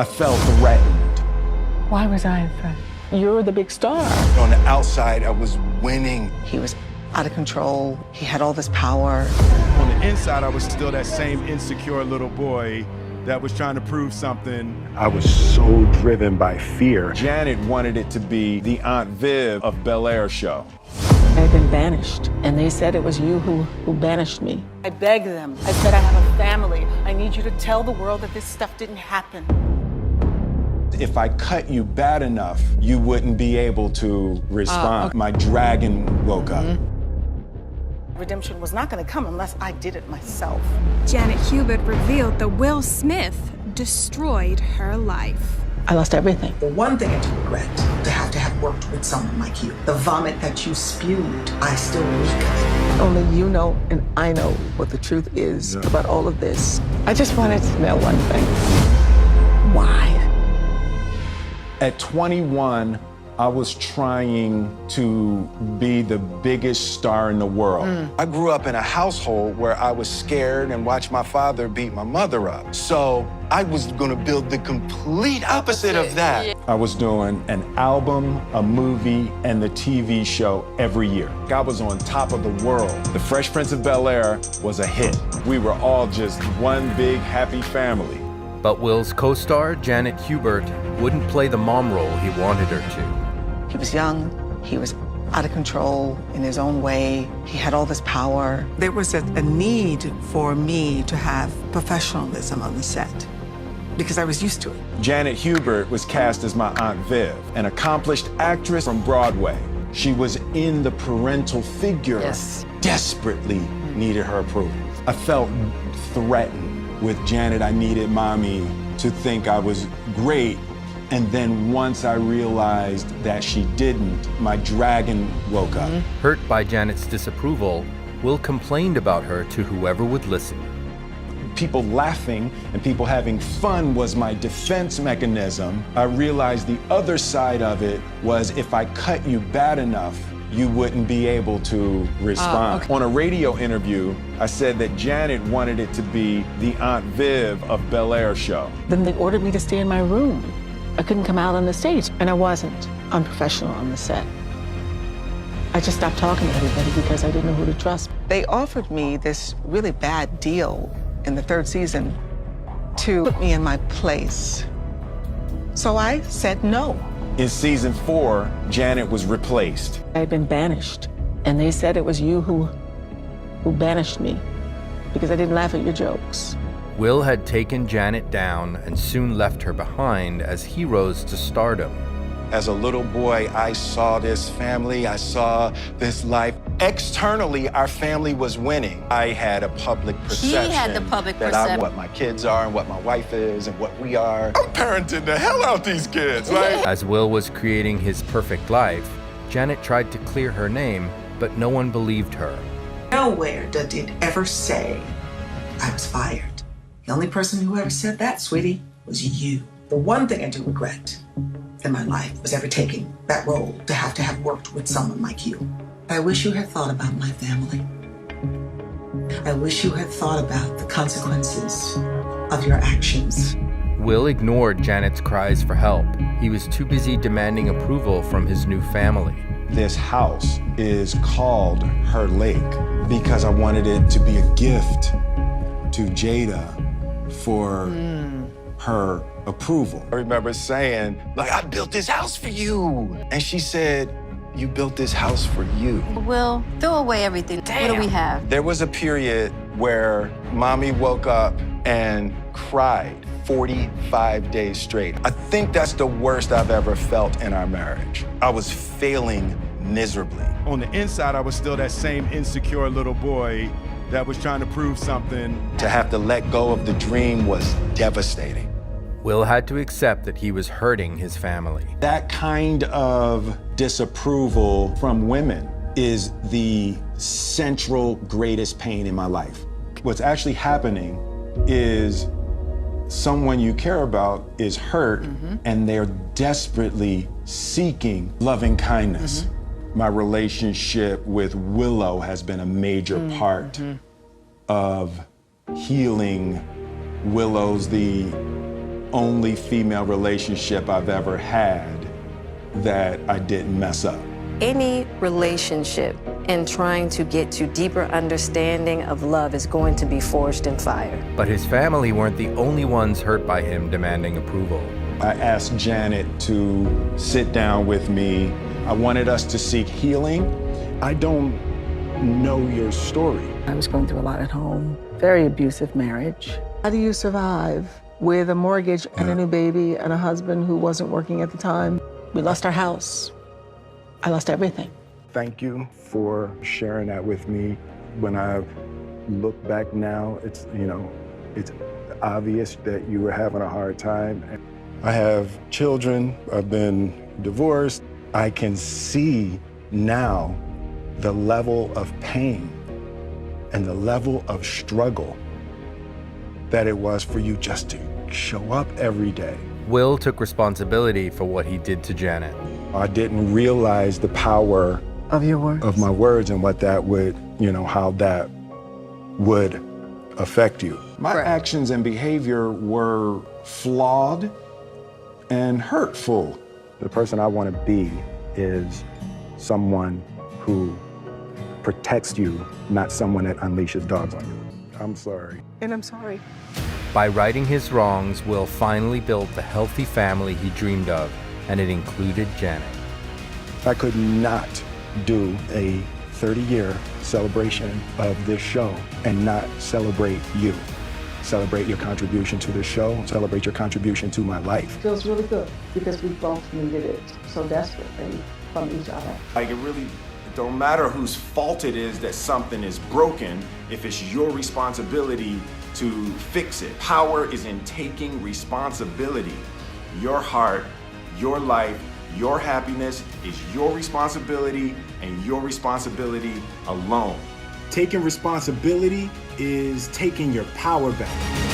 I felt threatened. Why was I a threat? You're the big star. On the outside, I was winning. He was out of control. He had all this power. On the inside, I was still that same insecure little boy that was trying to prove something. I was so driven by fear. Janet wanted it to be the Aunt Viv of Bel Air show. I had been banished, and they said it was you who banished me. I begged them. I said, I have a family. I need you to tell the world that this stuff didn't happen. If I cut you bad enough, you wouldn't be able to respond. My dragon woke up. Redemption was not going to come unless I did it myself. Janet Hubert revealed that Will Smith destroyed her life. I lost everything. The one thing I do regret, to have worked with someone like you. The vomit that you spewed, I still reek of it. Only you know and I know what the truth is about all of this. I just wanted to know one thing. Why? At 21, I was trying to be the biggest star in the world. I grew up in a household where I was scared and watched my father beat my mother up. So I was gonna build the complete opposite of that. I was doing an album, a movie, and the TV show every year. I was on top of the world. The Fresh Prince of Bel-Air was a hit. We were all just one big happy family. But Will's co-star, Janet Hubert, wouldn't play the mom role he wanted her to. He was young. He was out of control in his own way. He had all this power. There was a need for me to have professionalism on the set because I was used to it. Janet Hubert was cast as my Aunt Viv, an accomplished actress from Broadway. She was in the parental figure, desperately needed her approval. I felt threatened. With Janet, I needed mommy to think I was great. And then once I realized that she didn't, my dragon woke up. Hurt by Janet's disapproval, Will complained about her to whoever would listen. People laughing and people having fun was my defense mechanism. I realized the other side of it was if I cut you bad enough, you wouldn't be able to respond. On a radio interview, I said that Janet wanted it to be the Aunt Viv of Bel Air show. Then they ordered me to stay in my room. I couldn't come out on the stage, and I wasn't unprofessional on the set. I just stopped talking to everybody because I didn't know who to trust. They offered me this really bad deal in the third season to put me in my place. So I said no. In season 4, Janet was replaced. I had been banished, and they said it was you who banished me because I didn't laugh at your jokes. Will had taken Janet down and soon left her behind as he rose to stardom. As a little boy, I saw this family, I saw this life. Externally, our family was winning. I had a public perception. He had the public that perception. I'm what my kids are and what my wife is and what we are. I'm parenting the hell out these kids, right? As Will was creating his perfect life, Janet tried to clear her name, but no one believed her. Nowhere did it ever say I was fired. The only person who ever said that, sweetie, was you. The one thing I do regret in my life was ever taking that role to have worked with someone like you. I wish you had thought about my family. I wish you had thought about the consequences of your actions. Will ignored Janet's cries for help. He was too busy demanding approval from his new family. This house is called Her Lake because I wanted it to be a gift to Jada for her approval. I remember saying, like, I built this house for you. And she said, you built this house for you. Will, throw away everything. What do we have? There was a period where mommy woke up and cried 45 days straight. I think that's the worst I've ever felt in our marriage. I was failing miserably. On the inside, I was still that same insecure little boy that was trying to prove something. To have to let go of the dream was devastating. Will had to accept that he was hurting his family. That kind of disapproval from women is the central greatest pain in my life. What's actually happening is someone you care about is hurt and they're desperately seeking loving kindness. My relationship with Willow has been a major part of healing. Willow's the only female relationship I've ever had that I didn't mess up. Any relationship in trying to get to deeper understanding of love is going to be forged in fire. But his family weren't the only ones hurt by him demanding approval. I asked Janet to sit down with me. I wanted us to seek healing. I don't know your story. I was going through a lot at home. Very abusive marriage. How do you survive with a mortgage and a new baby and a husband who wasn't working at the time? We lost our house. I lost everything. Thank you for sharing that with me. When I look back now, it's obvious that you were having a hard time. I have children, I've been divorced. I can see now the level of pain and the level of struggle that it was for you just to show up every day. Will took responsibility for what he did to Janet. I didn't realize the power Of your words? of my words and what that would, how that would affect you. My actions and behavior were flawed and hurtful. The person I want to be is someone who protects you, not someone that unleashes dogs on you. I'm sorry. And I'm sorry. By righting his wrongs, Will finally built the healthy family he dreamed of, and it included Janet. I could not do a 30-year celebration of this show and not celebrate you. Celebrate your contribution to the show, celebrate your contribution to my life. Feels really good because we both needed it so desperately from each other. It don't matter whose fault it is that something is broken if it's your responsibility to fix it. Power is in taking responsibility. Your heart, your life, your happiness is your responsibility and your responsibility alone. Taking responsibility is taking your power back.